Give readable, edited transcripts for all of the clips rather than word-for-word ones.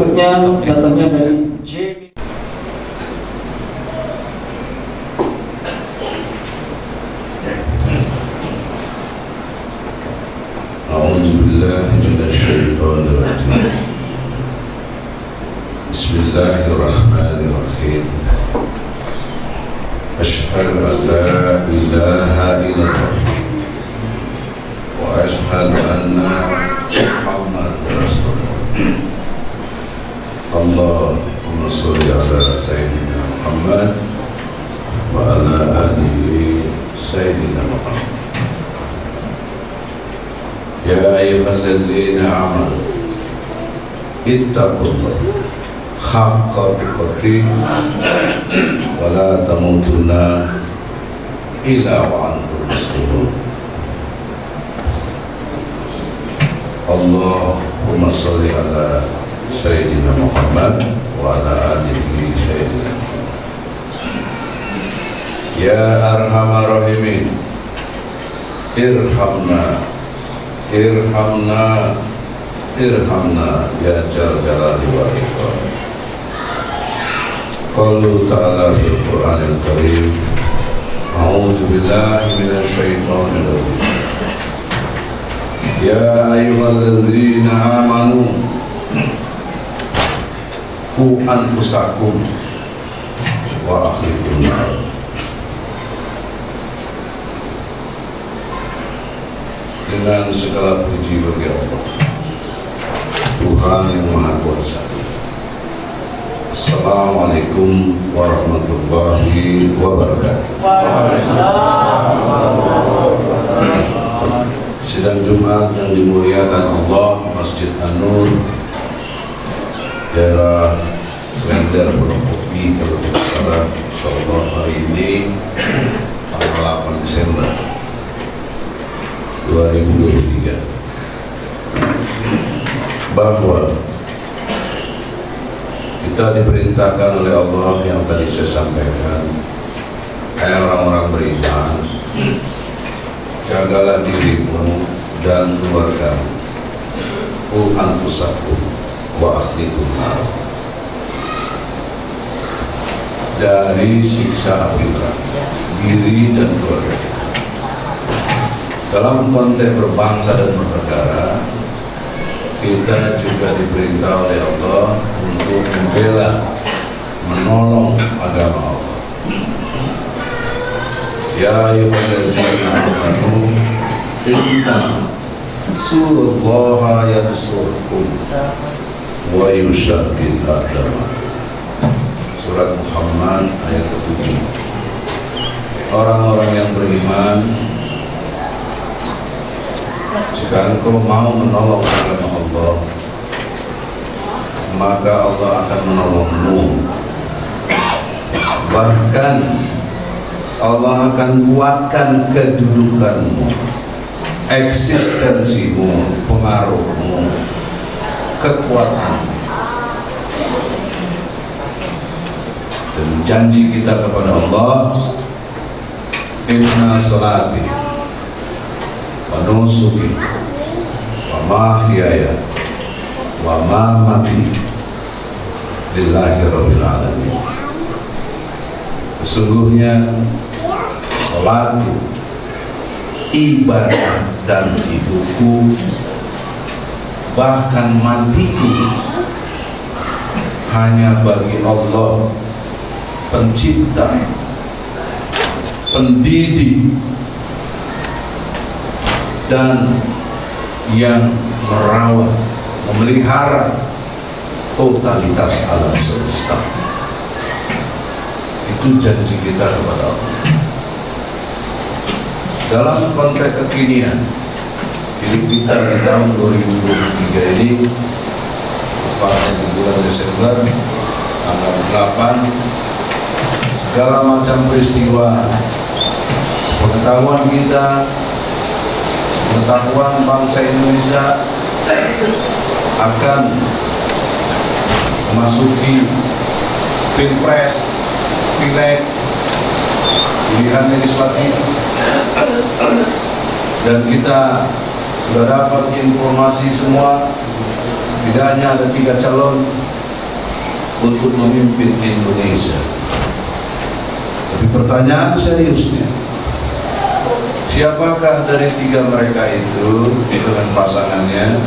berikutnya datangnya dari Jamie. A'udzubillahi minasyaitonirrajim. Bismillahirrahmanirrahim. Asyhadu an la ilaha illallah wa asyhadu anna Muhammadar Rasulullah. Allahumma sholli ala sayyidina Muhammad wa ala alihi sayyidina Muhammad. Ya ayyuhallazina amanu ittaqullaha haqqa tuqatih wa la tamutunna illa wa antum muslimun. Allahumma sholli ala sayyidina Muhammad wa ala alihi sayyidina. Ya arhamar rahimin, irhamna irhamna irhamna ya jal jalali wal ikram. Qalu ta'ala fil Qur'anil Karim, a'udzu billahi minasy syaithanir rajim. Ya ayyuhalladzina amanu qu anfusakum wa ahlikum nar. Dengan segala puji bagi Allah, Tuhan yang Maha Kuasa. Assalamualaikum warahmatullahi wabarakatuh. Sidang Jumat yang dimuliakan Allah, Masjid An-Nur, daerah Klender, Pulau Kopi, kalau tidak salah, insyaallah hari ini tanggal 8 Desember 2023, bahwa kita diperintahkan oleh Allah yang tadi saya sampaikan, hai orang-orang beriman, jagalah dirimu dan keluargamu, qu anfusakum wa ahlikum nar, dari siksa api neraka, diri dan keluarga kita. Dalam konteks berbangsa dan bernegara, kita juga diperintah oleh Allah untuk membela, menolong agama Allah. Ya ayyuhallazina amanu inna surullaha yansurkum wa yushaddid aqdamakum. Surat Muhammad ayat ke-7. Orang-orang yang beriman, jika engkau mau menolong agama Allah, maka Allah akan menolongmu. Bahkan Allah akan kuatkan kedudukanmu, eksistensimu, pengaruhmu, kekuatanmu. Dan janji kita kepada Allah, inna sholati wa nusuki wa mahyaya wa mamati lillahi rabbil alamin. Sesungguhnya salatku, ibadah dan hidupku, bahkan matiku hanya bagi Allah, pencipta, pendidik, dan yang merawat, memelihara totalitas alam semesta. Itu janji kita kepada Allah. Dalam konteks kekinian, hidup kita di tahun 2023 ini, tepatnya di bulan Desember tanggal 8, segala macam peristiwa sepengetahuan kita, sepengetahuan bangsa Indonesia, akan memasuki Pilpres, Pileg, pilihan legislatif, dan kita sudah dapat informasi semua, setidaknya ada 3 calon untuk memimpin Indonesia. Tapi pertanyaan seriusnya, siapakah dari tiga mereka itu dengan pasangannya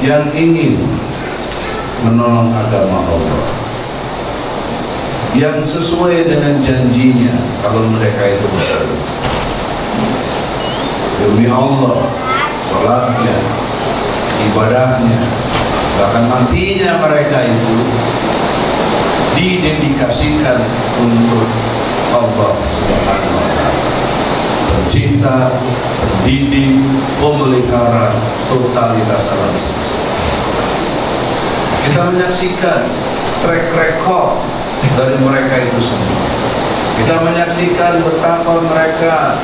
yang ingin menolong agama Allah, yang sesuai dengan janjinya kalau mereka itu Muslim? Demi Allah, salatnya, ibadahnya, bahkan matinya mereka itu didedikasikan untuk Allah Subhanahu wa Ta'ala, pencipta, pendidik, pemelihara totalitas alam semesta. Kita menyaksikan track record dari mereka itu semua. Kita menyaksikan betapa mereka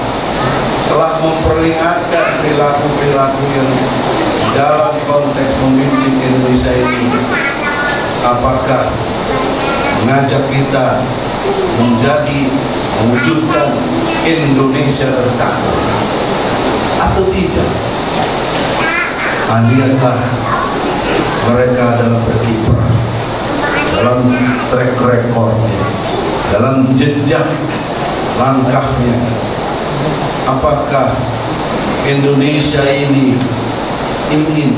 telah memperlihatkan perilaku-perilaku yang dalam konteks memimpin Indonesia ini, apakah mengajak kita mewujudkan Indonesia bertakwa atau tidak. Lihatlah mereka dalam berkiprah, dalam track recordnya, dalam jejak langkahnya. Apakah Indonesia ini ingin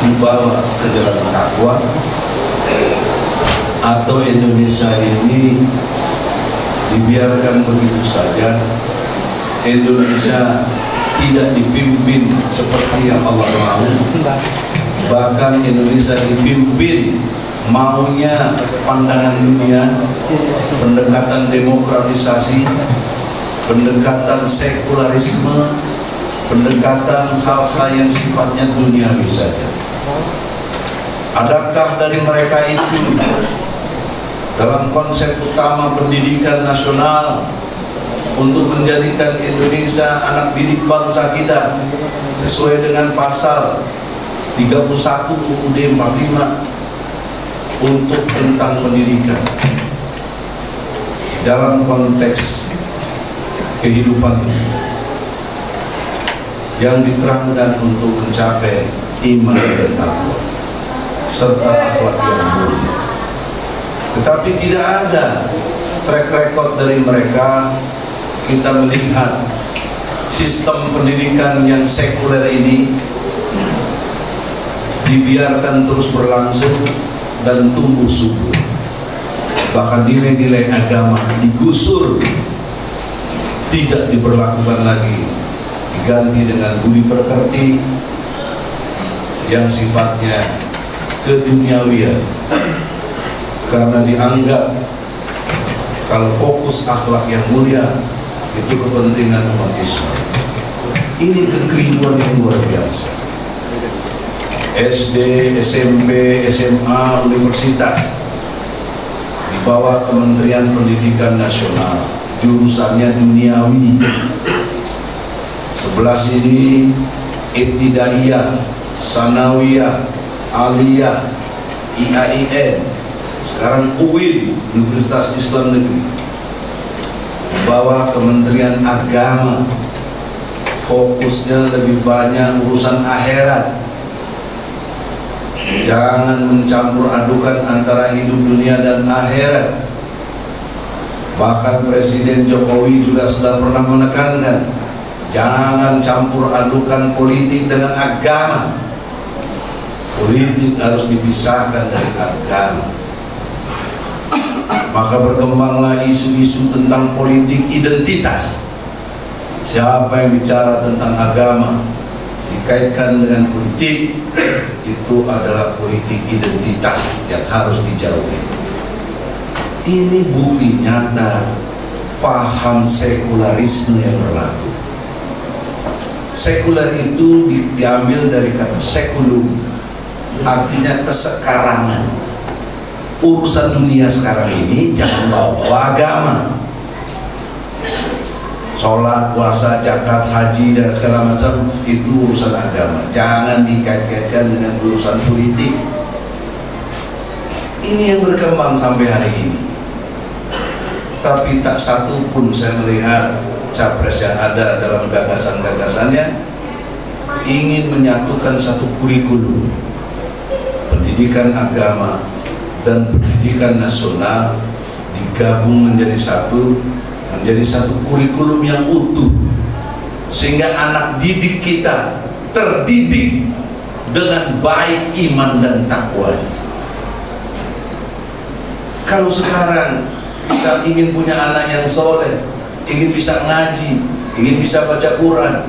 dibawa ke jalan takwa, atau Indonesia ini dibiarkan begitu saja? Indonesia tidak dipimpin seperti yang Allah mau, bahkan Indonesia dipimpin maunya pandangan dunia, pendekatan demokratisasi, pendekatan sekularisme, pendekatan hal-hal yang sifatnya duniawi saja. Adakah dari mereka itu dalam konsep utama pendidikan nasional untuk menjadikan Indonesia anak didik bangsa kita sesuai dengan pasal 31 UUD 45 untuk tentang pendidikan dalam konteks kehidupan ini yang diterangkan untuk mencapai iman dan takwa serta akhlak yang mulia? Tetapi tidak ada track record dari mereka. Kita melihat sistem pendidikan yang sekuler ini dibiarkan terus berlangsung dan tumbuh subur. Bahkan nilai-nilai agama digusur, tidak diberlakukan lagi, diganti dengan budi pekerti yang sifatnya keduniawian, karena dianggap kalau fokus akhlak yang mulia itu kepentingan umat Islam. Ini kekeliruan yang luar biasa. SD, SMP, SMA, universitas di bawah Kementerian Pendidikan Nasional, jurusannya duniawi. Sebelah sini ibtidaiyah, sanawiyah, aliyah, IAIN, sekarang UIN, Universitas Islam Negeri. Di bawah Kementerian Agama, fokusnya lebih banyak urusan akhirat. Jangan mencampur adukan antara hidup dunia dan akhirat. Bahkan Presiden Jokowi juga sudah pernah menekankan, jangan campur adukan politik dengan agama. Politik harus dipisahkan dari agama. Maka berkembanglah isu-isu tentang politik identitas. Siapa yang bicara tentang agama dikaitkan dengan politik, itu adalah politik identitas yang harus dijauhi. Ini bukti nyata paham sekularisme yang berlaku. Sekuler itu diambil dari kata sekulum, artinya kesekarangan. Urusan dunia sekarang ini jangan bawa agama. Sholat, puasa, zakat, haji dan segala macam itu urusan agama. Jangan dikait-kaitkan dengan urusan politik. Ini yang berkembang sampai hari ini. Tapi tak satu pun saya melihat capres yang ada dalam gagasan-gagasannya ingin menyatukan satu kurikulum pendidikan agama dan pendidikan nasional digabung menjadi satu kurikulum yang utuh, sehingga anak didik kita terdidik dengan baik iman dan takwa. Kalau sekarang kita ingin punya anak yang soleh, ingin bisa ngaji, ingin bisa baca Quran,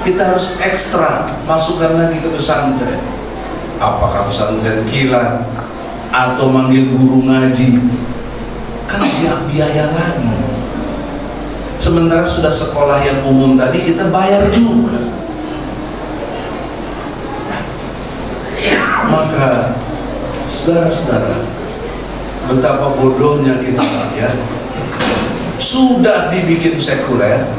kita harus ekstra masukkan lagi ke pesantren. Apakah pesantren kilat atau manggil guru ngaji, kan biaya lagi. Sementara sudah sekolah yang umum tadi kita bayar juga. Maka saudara-saudara, betapa bodohnya kita ya. Sudah dibikin sekuler,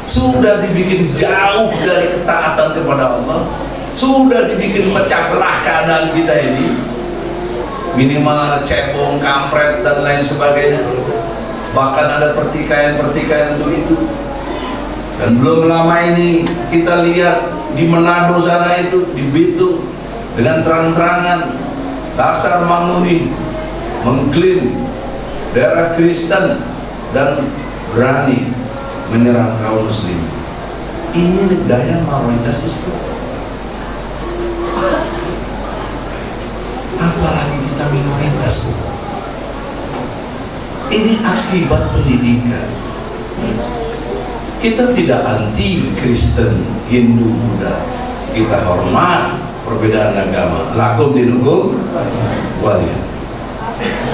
sudah dibikin jauh dari ketaatan kepada Allah, sudah dibikin pecah belah keadaan kita ini, minimal ada cebong, kampret dan lain sebagainya, bahkan ada pertikaian untuk itu. Dan belum lama ini kita lihat di Manado sana itu, di Bitung, dengan terang-terangan Dasar Mamuni mengklaim daerah Kristen dan berani menyerang kaum muslim. Ini gaya mayoritas Islam. Apalagi kita minoritas. Ini akibat pendidikan. Kita tidak anti Kristen, Hindu, Buddha. Kita hormat perbedaan agama. Lakum dinukum waliyah.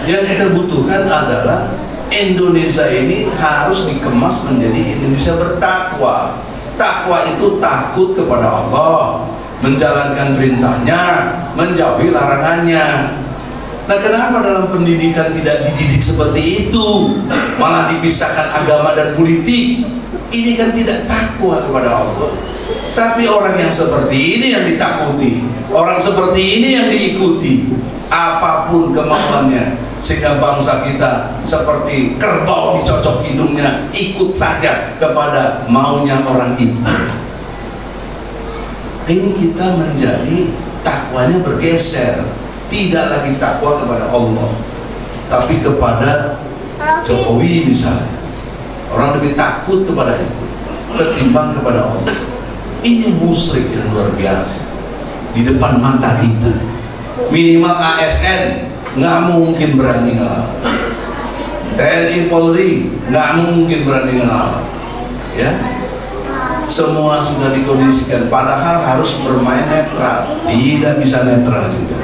Yang kita butuhkan adalah Indonesia ini harus dikemas menjadi Indonesia bertakwa. Takwa itu takut kepada Allah, menjalankan perintahnya, menjauhi larangannya. Nah, kenapa dalam pendidikan tidak dididik seperti itu, malah dipisahkan agama dan politik? Ini kan tidak takwa kepada Allah. Tapi orang yang seperti ini yang ditakuti, orang seperti ini yang diikuti, apapun kemauannya, sehingga bangsa kita seperti kerbau dicocok hidungnya, ikut saja kepada maunya orang itu. Ini kita menjadi takwanya bergeser, tidak lagi takwa kepada Allah, tapi kepada Jokowi misalnya. Orang lebih takut kepada itu ketimbang kepada Allah. Ini musyrik yang luar biasa di depan mata kita. Minimal ASN nggak mungkin berani ngelawan, TNI Polri nggak mungkin berani ngelawan, ya. Semua sudah dikondisikan, padahal harus bermain netral, tidak bisa netral juga.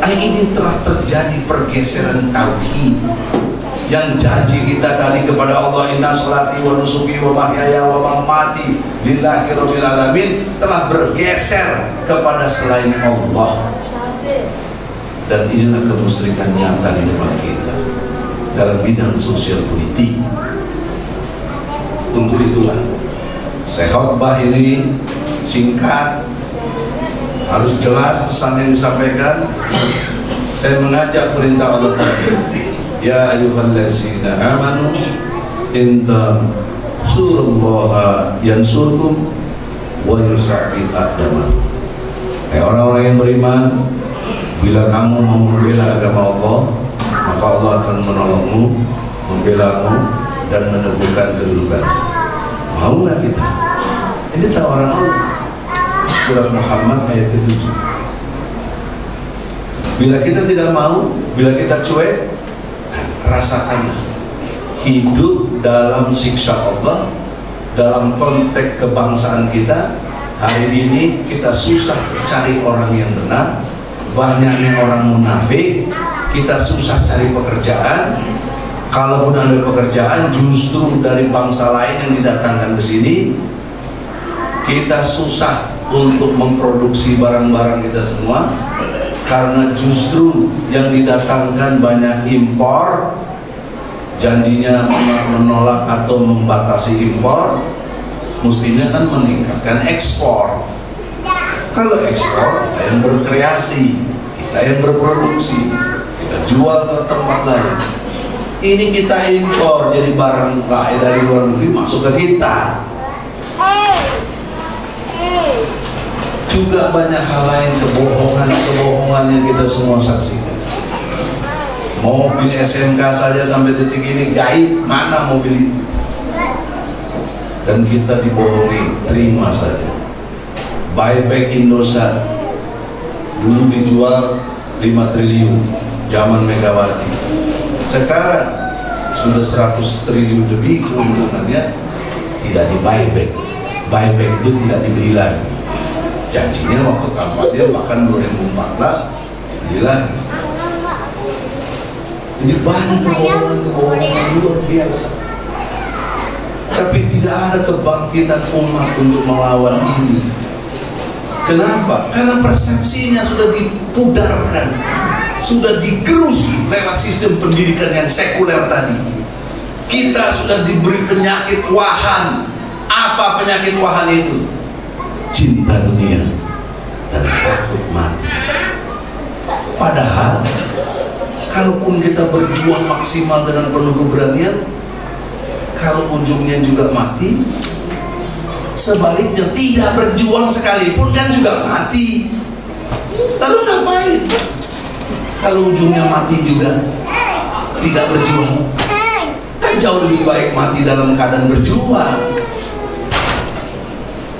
Ini telah terjadi pergeseran tauhid. Yang janji kita tadi kepada Allah, inna sholati wa nusuki wa mahyaya wa mamati lillahi rabbil alamin, telah bergeser kepada selain Allah. Dan inilah kemusyrikan nyata di depan kita dalam bidang sosial politik. Untuk itulah saya khotbah ini singkat, harus jelas pesan yang disampaikan. Saya mengajak perintah Allah tadi, ya ayyuhallazina amanu inta surullaha yansurkum wa yusabbi aqdamakum. Hai orang-orang yang beriman, bila kamu mau membela agama Allah, maka Allah akan menolongmu, membelamu, dan meneguhkan kedudukan. Mau nggak kita? Ini tawaran Allah. Surat Muhammad ayat ke-7. Bila kita tidak mau, bila kita cuek, rasakanlah hidup dalam siksa Allah. Dalam konteks kebangsaan kita hari ini, kita susah cari orang yang benar, banyaknya orang munafik, kita susah cari pekerjaan. Kalaupun ada pekerjaan, justru dari bangsa lain yang didatangkan ke sini. Kita susah untuk memproduksi barang-barang kita semua, karena justru yang didatangkan banyak impor. Janjinya menolak atau membatasi impor, mestinya kan meningkatkan ekspor. Kalau ekspor, kita yang berkreasi, kita yang berproduksi, kita jual ke tempat lain. Ini kita impor, jadi barang lain dari luar negeri masuk ke kita. Juga banyak hal lain, kebohongan yang kita semua saksikan. Mobil SMK saja sampai detik ini gaib, mana mobil itu? Dan kita dibohongi, terima saja. Buyback Indosat dulu dijual 5 triliun zaman Megawati, sekarang sudah 100 triliun lebih keuntungannya, tidak di buyback. Buyback itu tidak dibeli lagi. Janjinya waktu kampanye bahkan 2014 beli lagi. Jadi banyak kebohongan luar biasa. Tapi tidak ada kebangkitan umat untuk melawan ini. Kenapa? Karena persepsinya sudah dipudarkan, sudah digerus lewat sistem pendidikan yang sekuler tadi. Kita sudah diberi penyakit wahan. Apa penyakit wahan itu? Cinta dunia dan takut mati. Padahal kalaupun kita berjuang maksimal dengan penuh keberanian, kalau ujungnya juga mati, sebaliknya tidak berjuang sekalipun kan juga mati. Lalu ngapain? Kalau ujungnya mati juga tidak berjuang, kan jauh lebih baik mati dalam keadaan berjuang.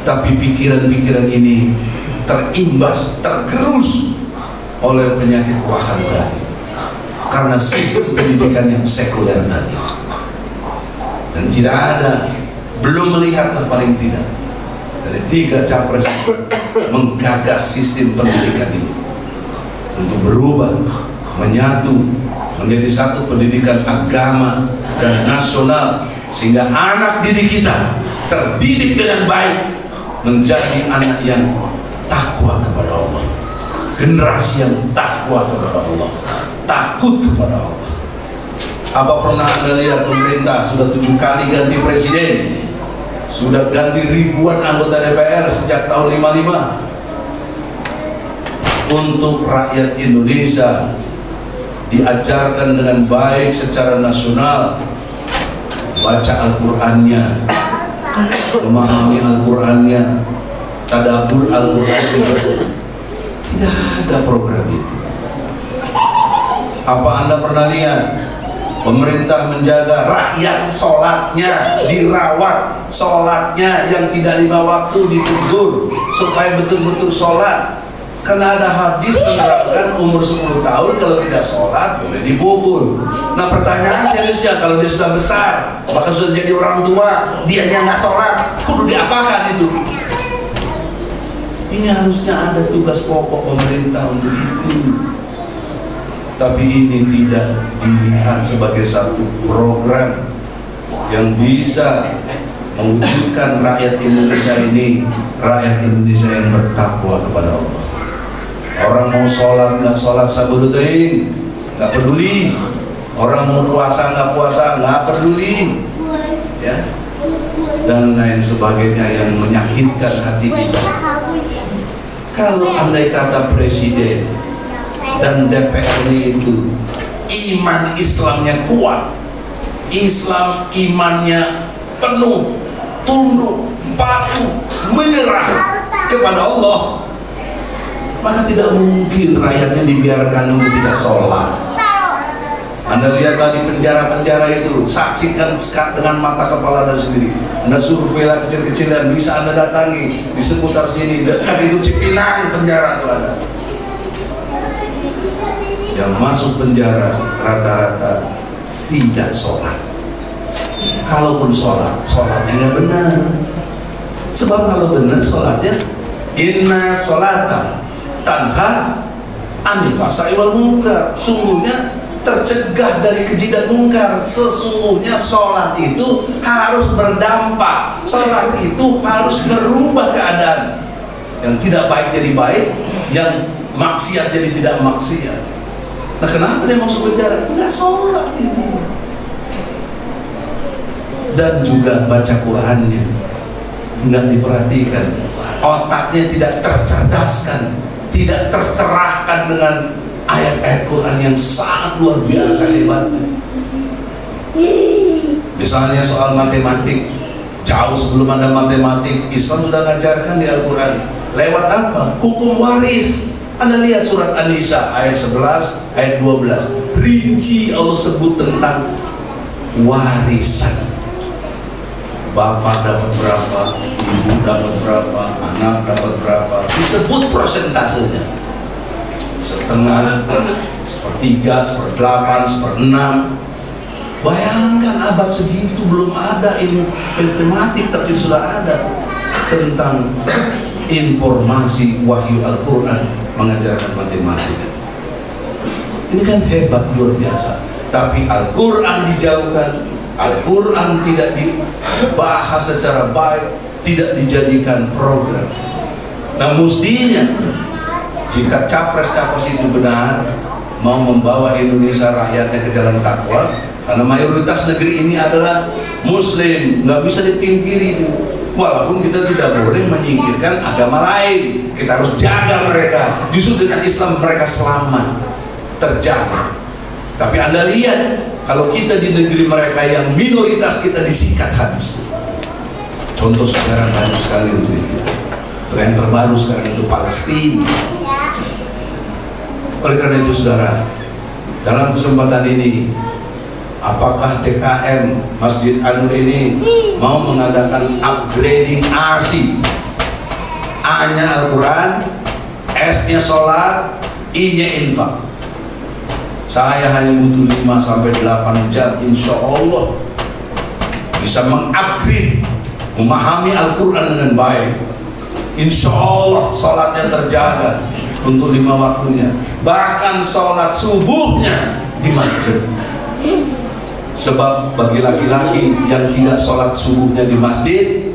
Tapi pikiran-pikiran ini terimbas, tergerus oleh penyakit wahan tadi, karena sistem pendidikan yang sekuler tadi. Dan tidak ada, belum melihatlah paling tidak dari 3 capres menggagas sistem pendidikan ini untuk berubah, menyatu menjadi satu pendidikan agama dan nasional, sehingga anak didik kita terdidik dengan baik menjadi anak yang takwa kepada Allah, generasi yang takwa kepada Allah, takut kepada Allah. Apa pernah Anda lihat pemerintah sudah 7 kali ganti presiden, sudah ganti ribuan anggota DPR sejak tahun 55? Untuk rakyat Indonesia diajarkan dengan baik secara nasional, baca Al-Qur'annya, memahami Al-Qur'annya, tadabbur Al-Qur'annya. Tidak ada program itu. Apa Anda pernah lihat pemerintah menjaga rakyat sholatnya, dirawat sholatnya yang tidak 5 waktu, ditegur supaya betul-betul sholat? Karena ada hadis menerapkan umur 10 tahun kalau tidak sholat boleh dipukul. Nah pertanyaan seriusnya, kalau dia sudah besar, bahkan sudah jadi orang tua, dianya nggak sholat, kudu diapakan itu? Ini harusnya ada tugas pokok pemerintah untuk itu. Tapi ini tidak dilihat sebagai satu program yang bisa mewujudkan rakyat Indonesia ini, rakyat Indonesia yang bertakwa kepada Allah. Orang mau sholat nggak sholat saburutain, nggak peduli. Orang mau puasa nggak puasa, nggak peduli, ya, dan lain sebagainya yang menyakitkan hati kita. Kalau andai kata presiden dan DPR itu iman Islamnya kuat, Islam imannya penuh, tunduk, patuh, menyerah kepada Allah, maka tidak mungkin rakyatnya dibiarkan untuk tidak sholat. Anda lihatlah di penjara-penjara itu, saksikan dengan mata kepala Anda sendiri. Anda surveilah kecil-kecilan, bisa Anda datangi di seputar sini, dekat itu Cipinang penjara itu ada. Yang masuk penjara rata-rata tidak sholat. Kalaupun sholat, sholatnya nggak benar. Sebab kalau benar sholatnya, inna sholata tanha anil fahsya'i wal munkar, sungguhnya tercegah dari keji dan mungkar. Sesungguhnya sholat itu harus berdampak, sholat itu harus merubah keadaan yang tidak baik jadi baik, yang maksiat jadi tidak maksiat. Nah kenapa dia masuk penjara? Enggak sholat ini. Dan juga baca Qurannya enggak diperhatikan, otaknya tidak tercerdaskan, tidak tercerahkan dengan ayat-ayat Quran yang sangat luar biasa hebatnya. Misalnya soal matematik, jauh sebelum ada matematik, Islam sudah mengajarkan di Al-Quran. Lewat apa? Hukum waris. Anda lihat surat An-Nisa ayat 11, ayat 12. Rinci Allah sebut tentang warisan. Bapak dapat berapa, ibu dapat berapa, anak dapat berapa, disebut persentasenya. Setengah, sepertiga, seperdelapan, seperenam. Bayangkan abad segitu belum ada ilmu matematik, tapi sudah ada tentang informasi wahyu Al-Quran mengajarkan matematika. Ini kan hebat, luar biasa. Tapi Al-Quran dijauhkan, Al-Quran tidak dibahas secara baik, tidak dijadikan program. Nah, mestinya jika capres-capres itu benar mau membawa Indonesia rakyatnya ke jalan takwa, karena mayoritas negeri ini adalah Muslim, nggak bisa dipungkiri. Walaupun kita tidak boleh menyingkirkan agama lain, kita harus jaga mereka. Justru dengan Islam mereka selamat, terjaga. Tapi Anda lihat, kalau kita di negeri mereka yang minoritas, kita disikat habis. Contoh sekarang banyak sekali untuk itu. Tren terbaru sekarang itu Palestina. Oleh karena itu saudara, dalam kesempatan ini, apakah DKM Masjid An-Nur ini mau mengadakan upgrading ASI? A-nya Al-Quran, S-nya sholat, I-nya infak. Saya hanya butuh 5-8 jam, insya Allah bisa mengupgrade, memahami Al-Quran dengan baik. Insya Allah sholatnya terjaga untuk 5 waktunya, bahkan sholat subuhnya di masjid. Sebab bagi laki-laki yang tidak sholat subuhnya di masjid,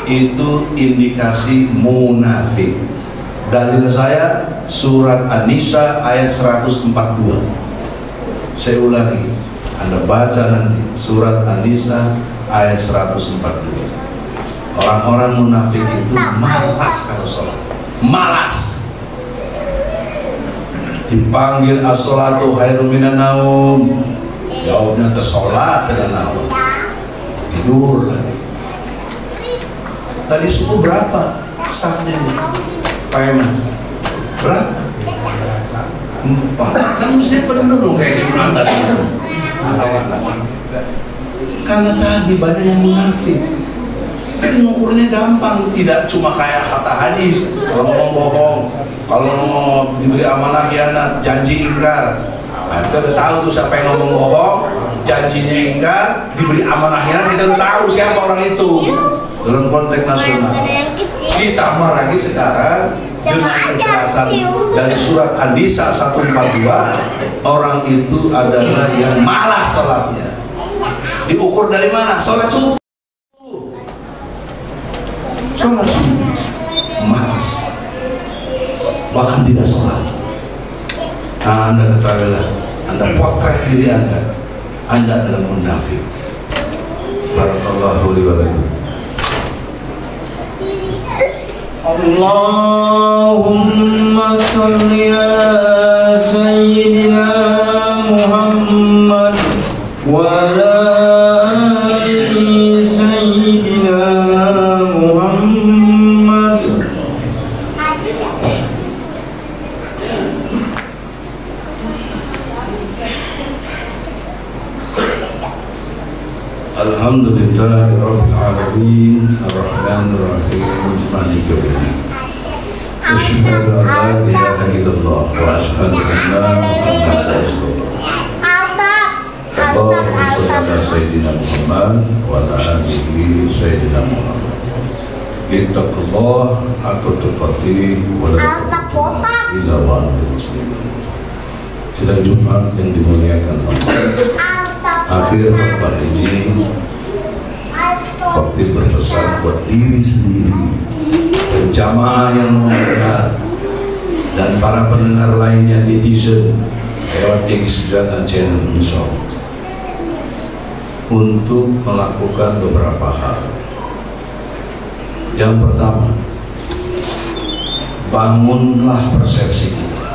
itu indikasi munafik. Dalil saya surat An-Nisa ayat 142. Saya ulangi, Anda baca nanti surat An-Nisa ayat 142. Orang-orang munafik itu malas kalau sholat, malas. Dipanggil as-sholatu khairum minan naum, jawabnya tersolat dengan naum, tidur lagi. Tadi subuh berapa sahnya ini? Payment berapa? 4. Kan mestinya penuh dong kayak Jumat tadi. Karena tadi banyak yang munafik. Jadi mengukurnya gampang, tidak cuma kayak kata hadis, kalau ngomong bohong, kalau ngomong diberi amanah khianat, janji ingkar. Nah, kita udah tahu tuh siapa yang ngomong bohong, janjinya ingkar, diberi amanah khianat, kita udah tahu siapa orang itu dalam konteks nasional. Ditambah lagi sekarang dengan kejelasan dari surat An-Nisa 142, orang itu adalah yang malas sholatnya. Diukur dari mana? Sholat subuh. Sholat subuh malas, bahkan tidak sholat. Anda ketahuilah, Anda potret diri Anda adalah munafik. Barakallahu li wa lakum. Allahumma salli ala sayyidina Muhammad wa ala ali sayyidina Muhammad. Alhamdulillahirabbil alamin arrahmanir rahim maliki yaumiddin. Asyhadu an la ilaha illallah wa asyhadu anna Muhammadar rasulullah. Allahumma shalli ala sayyidina Muhammad wa ala alihi sayyidina Muhammad. Ittaqullah haqqa tuqatih wa la tamutunna illa wa antum muslimun. Sidang Jumat yang dimuliakan Allah. Akhir khutbah ini khotib berpesan buat diri sendiri dan jamaah yang mendengar dan para pendengar lainnya, netizen lewat X9 dan channel insyaAllah, untuk melakukan beberapa hal. Yang pertama, bangunlah persepsi kita.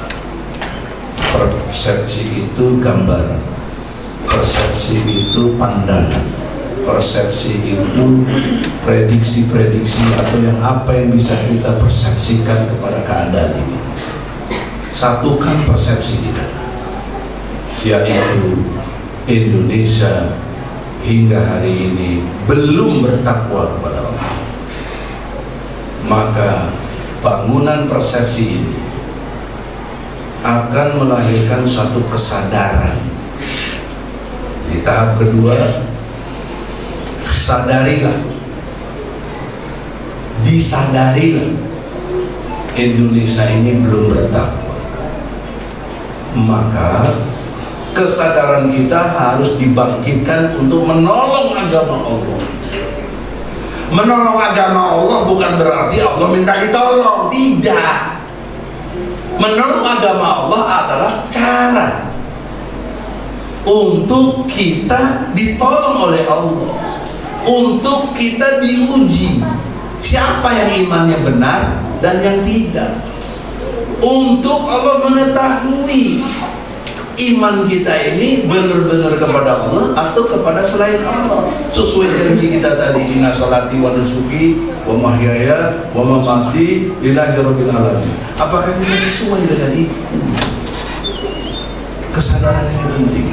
Persepsi itu gambaran, persepsi itu pandangan, persepsi itu prediksi-prediksi atau yang apa yang bisa kita persepsikan kepada keadaan ini. satukan persepsi kita, yaitu Indonesia hingga hari ini belum bertakwa kepada Allah. Maka bangunan persepsi ini akan melahirkan suatu kesadaran. Di tahap kedua, sadarilah, disadarilah Indonesia ini belum bertakwa. Maka kesadaran kita harus dibangkitkan untuk menolong agama Allah. Menolong agama Allah bukan berarti Allah minta kita tolong, tidak. Menolong agama Allah adalah cara untuk kita ditolong oleh Allah, untuk kita diuji siapa yang imannya benar dan yang tidak, untuk Allah mengetahui iman kita ini benar-benar kepada Allah atau kepada selain Allah. Sesuai janji kita tadi, inna salati wa nusuki wa mahyaya wa mamati lillahi rabbil alamin. Apakah kita sesuai dengan itu? Kesadaran ini penting.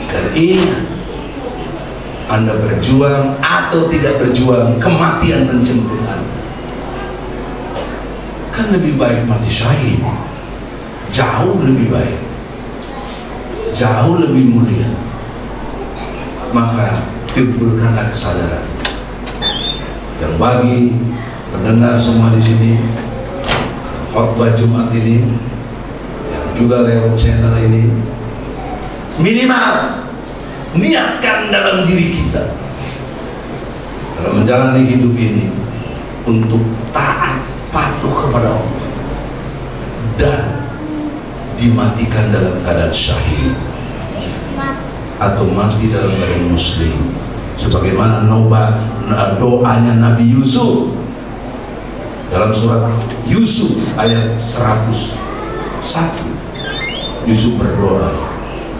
Dan ingat, Anda berjuang atau tidak berjuang, kematian menjemput Anda. Kan lebih baik mati syahid, jauh lebih baik, jauh lebih mulia. Maka timbulkanlah kesadaran. Yang bagi pendengar semua di sini, khotbah Jumat ini, yang juga lewat channel ini, minimal niatkan dalam diri kita dalam menjalani hidup ini untuk taat patuh kepada Allah dan dimatikan dalam keadaan syahid atau mati dalam keadaan muslim, sebagaimana doanya Nabi Yusuf dalam surat Yusuf ayat 101. Yusuf berdoa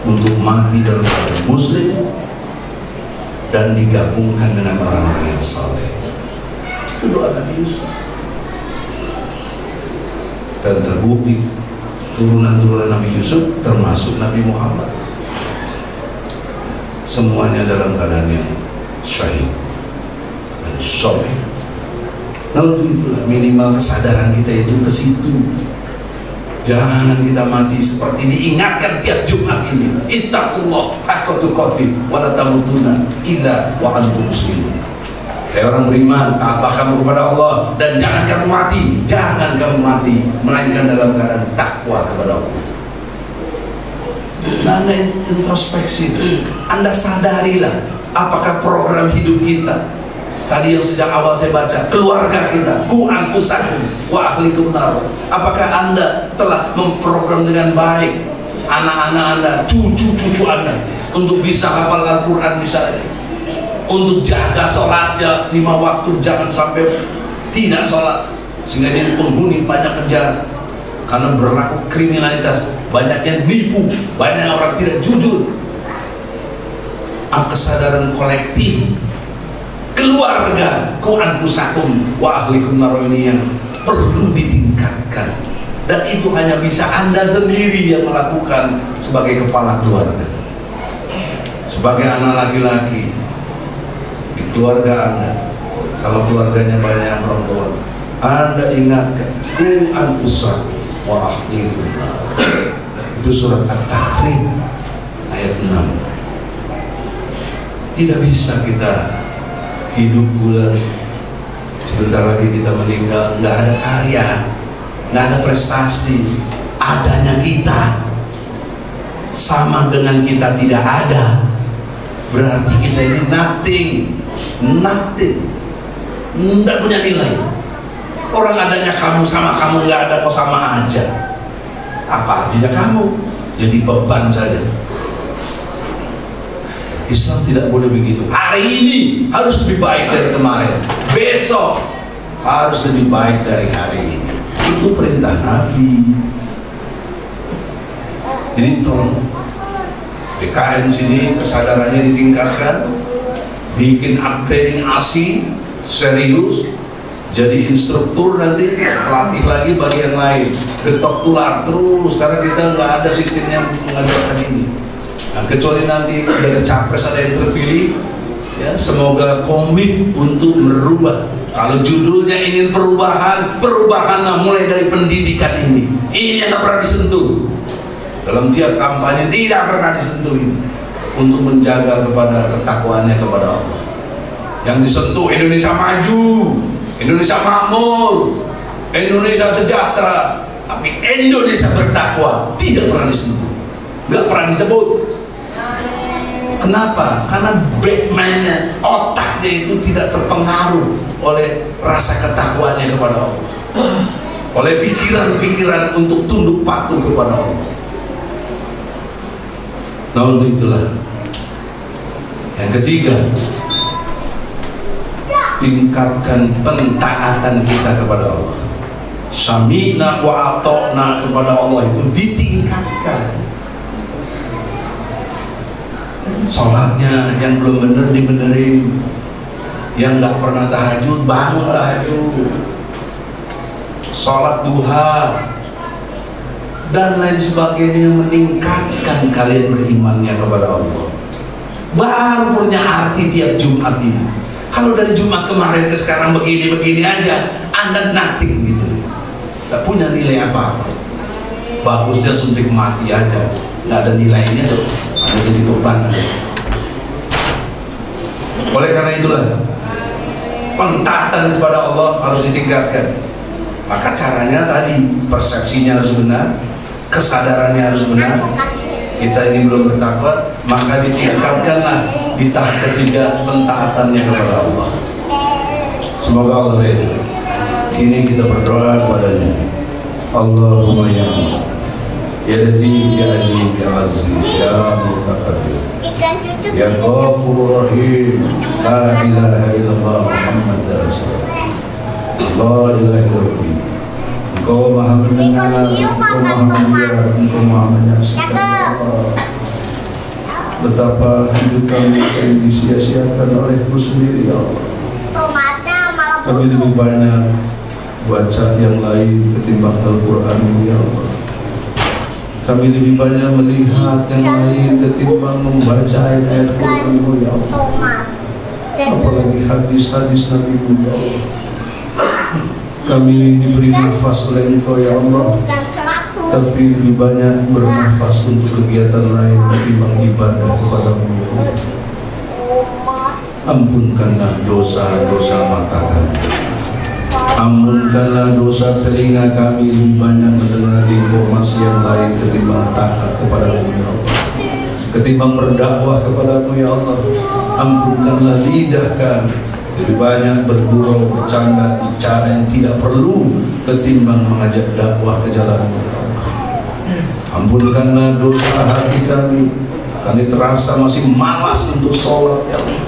untuk mati dalam keadaan muslim dan digabungkan dengan orang-orang yang saleh. Itu doa Nabi Yusuf. Dan terbukti turunan-turunan Nabi Yusuf termasuk Nabi Muhammad, semuanya dalam keadaan yang syahid dan soleh. Nah, untuk itulah minimal kesadaran kita itu ke situ. Jangan kita mati seperti diingatkan tiap Jumat ini, ittaqullah haqqa tuqatih wa la tamutunna illa wa antum muslimun. Hai orang beriman, taatlah kamu kepada Allah dan jangan kamu mati, melainkan dalam keadaan takwa kepada Allah. Nah, Anda introspeksi, Anda sadarilah apakah program hidup kita tadi yang sejak awal saya baca, keluarga kita, qu anfusakum wa ahlikum nar. Apakah Anda telah memprogram dengan baik anak-anak Anda, cucu-cucu Anda untuk bisa hafal Al-Quran misalnya, untuk jaga sholatnya 5 waktu, jangan sampai tidak sholat sehingga jadi penghuni banyak penjara karena berlaku kriminalitas, banyak yang nipu, banyak orang tidak jujur. Kesadaran kolektif keluarga, qu anfusakum wa ahlikum nar, ini yang perlu ditingkatkan, dan itu hanya bisa Anda sendiri yang melakukan sebagai kepala keluarga, sebagai anak laki-laki di keluarga Anda. Kalau keluarganya banyak perempuan, Anda ingatkan qu anfusakum wa ahlikum nar. Itu surat At-Tahrim ayat 6. Tidak bisa kita hidup bulan sebentar lagi kita meninggal, nggak ada karya, nggak ada prestasi. Adanya kita sama dengan kita tidak ada, berarti kita ini nothing, nggak punya nilai. Orang adanya kamu sama kamu nggak ada kok sama aja. Apa artinya kamu? Jadi beban saja. Islam tidak boleh begitu. Hari ini harus lebih baik dari kemarin, besok harus lebih baik dari hari ini. Itu perintah Nabi. Jadi tolong BKN sini kesadarannya ditingkatkan, bikin upgrading ASI serius, jadi instruktur, nanti pelatih lagi bagian lain, getok tular terus, karena kita nggak ada sistem yang mengajarkan ini. Nah, kecuali nanti dari capres ada yang terpilih, ya semoga komit untuk merubah. Kalau judulnya ingin perubahan, perubahanlah mulai dari pendidikan ini yang nggak pernah disentuh dalam tiap kampanye, tidak pernah disentuh ini, untuk menjaga kepada ketakwaannya kepada Allah. Yang disentuh Indonesia maju, Indonesia makmur, Indonesia sejahtera, tapi Indonesia bertakwa tidak pernah disentuh, nggak pernah disebut. Kenapa? Karena backman-nya, otaknya itu tidak terpengaruh oleh rasa ketakwaannya kepada Allah, oleh pikiran-pikiran untuk tunduk patuh kepada Allah. Nah, untuk itulah yang ketiga, tingkatkan pentaatan kita kepada Allah. Sami'na wa ata'na kepada Allah itu ditingkatkan. Sholatnya yang belum benar dibenerin, yang nggak pernah tahajud bangun tahajud, sholat duha dan lain sebagainya yang meningkatkan kalian berimannya kepada Allah. Baru punya arti tiap Jumat ini. Kalau dari Jumat kemarin ke sekarang begini-begini aja, Anda nothing gitu, nggak punya nilai apa-apa. Bagusnya suntik mati aja, nggak ada nilainya loh, Anda jadi beban aja. Oleh karena itulah pentaatan kepada Allah harus ditingkatkan. Maka caranya tadi, persepsinya harus benar, kesadarannya harus benar. Kita ini belum bertakwa, maka ditingkatkanlah di tahap ketiga, pentaatannya kepada Allah. Semoga Allah ridha. Kini kita berdoa kepadanya. Allahumma ya Allah, ya Latif, ya Alim, ya Aziz, ya Mutakabbir, ya Ghafurur Rahim, la ilaha illallah Muhammad Rasulullah, la ilaha illallah. Engkau maha mendengar, Engkau maha melihat, Engkau maha menyaksikan. Betapa hidup kami sering disia-siakan olehmu sendiri, ya Allah. Kami lebih banyak baca yang lain ketimbang Al-Quran, ya Allah. Kami lebih banyak melihat yang lain ketimbang membaca ayat-ayat Quran-Mu, ya Allah. Apalagi hadis-hadis Nabi-Mu, ya Allah. Kami diberi nafas oleh Engkau, ya Allah, tapi lebih banyak bernafas untuk kegiatan lain ketimbang ibadah kepada-Mu, ya Allah. Ampunkanlah dosa-dosa mata kami, ampunkanlah dosa telinga kami, lebih banyak mendengar informasi yang lain ketimbang taat kepada-Mu, ya Allah, ketimbang berdakwah kepada-Mu, ya Allah. Ampunkanlah lidah kami, lebih banyak bergurau, bercanda, bicara yang tidak perlu ketimbang mengajak dakwah ke jalan-Mu, ya Allah. Ampunkanlah dosa hati kami, kami terasa masih malas untuk sholat, ya Allah,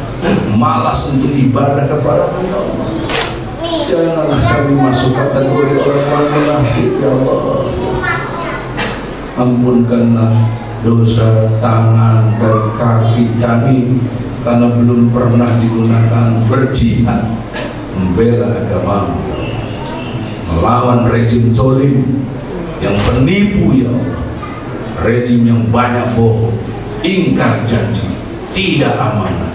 malas untuk ibadah kepada-Mu, ya Allah. Janganlah kami masuk kategori orang-orang munafik, ya Allah. Ampunkanlah dosa tangan dan kaki kami, karena belum pernah digunakan berjihad membela agama-Mu, ya Allah, melawan rejim zalim yang penipu, ya Allah, rejim yang banyak bohong, ingkar janji, tidak amanah,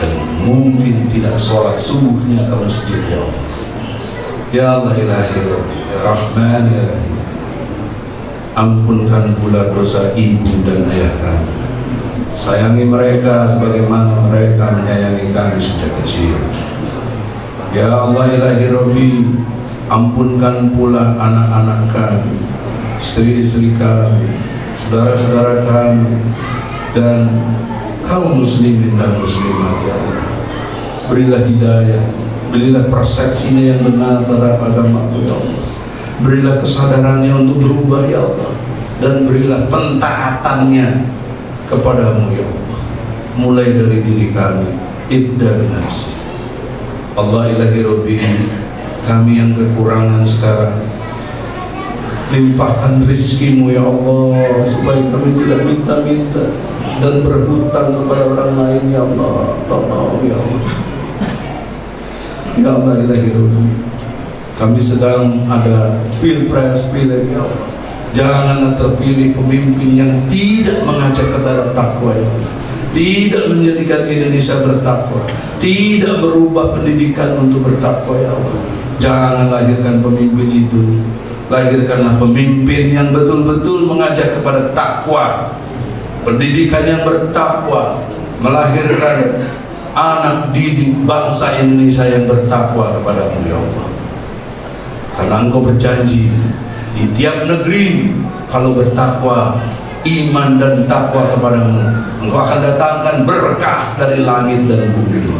dan mungkin tidak sholat subuhnya ke masjid, ya Allah. Ya Allah, ilahi Rabbi, ya Rahman, ya Rahim. Ampunkan pula dosa ibu dan ayah kami, sayangi mereka sebagaimana mereka menyayangi kami sejak kecil. Ya Allah, ilahi Rabbi, ampunkan pula anak-anak kami, istri-istri kami, saudara-saudara kami, dan kaum muslimin dan muslimat, ya Allah. Berilah hidayah, berilah persepsinya yang benar terhadap agama-Mu, ya Allah. Berilah kesadarannya untuk berubah, ya Allah, dan berilah pentaatannya kepada-Mu, ya Allah, mulai dari diri kami. Ibda binafsi. Allah, ilahi Rabbi, kami yang kekurangan sekarang, limpahkan rizki-Mu, ya Allah, supaya kami tidak minta-minta dan berhutang kepada orang lain, ya Allah. Tolong, ya Allah. Ya Allah, ilahi Rabbi, Kami sedang ada pilpres, pileg ya Allah. Janganlah terpilih pemimpin yang tidak mengajak kepada takwa ya Allah, tidak menjadikan Indonesia bertakwa, tidak merubah pendidikan untuk bertakwa ya Allah. Jangan lahirkan pemimpin itu. Lahirkanlah pemimpin yang betul-betul mengajak kepada takwa, pendidikan yang bertakwa, melahirkan anak didik bangsa Indonesia yang bertakwa kepada-Mu ya Allah. Karena Engkau berjanji di tiap negeri kalau bertakwa, iman dan takwa kepada-Mu, Engkau akan datangkan berkah dari langit dan bumi,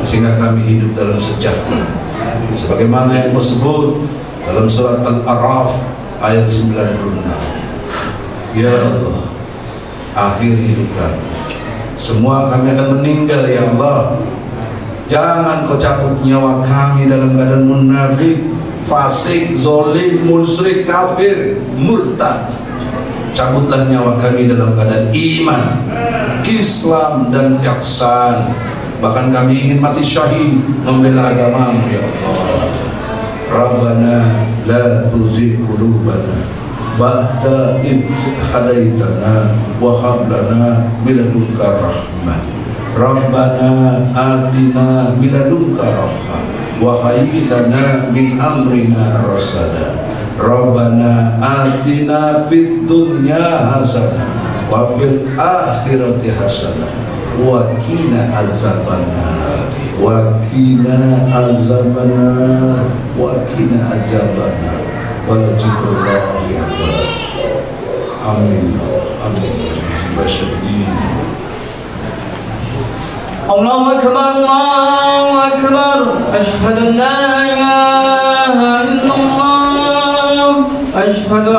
sehingga kami hidup dalam sejahtera sebagaimana yang Kau sebut dalam surat Al-A'raf ayat 96. Ya Allah, akhir hidup kami, semua kami akan meninggal ya Allah. Jangan Kau cabut nyawa kami dalam keadaan munafik, fasik, zolim, musyrik, kafir, murtad. Cabutlah nyawa kami dalam keadaan iman, Islam dan ihsan. Bahkan kami ingin mati syahid membela agama-Mu ya Allah. Rabbana la tuzigh qulubana ba'da idh hadaitana wa hab lana min ladunka rahmah. Rabbana atina min ladunka rahmah wa hayyi lana min amrina rasada. Rabbana atina fid dunya hasanah wa fil akhirati hasanah wa qina azabannar wa qina azabannar wa qina azabannar wala dzikrullahi akbar. Amin amin wasyadin. Allahu akbar, Allahu akbar, asyhadu an la ilaha illallah, asyhadu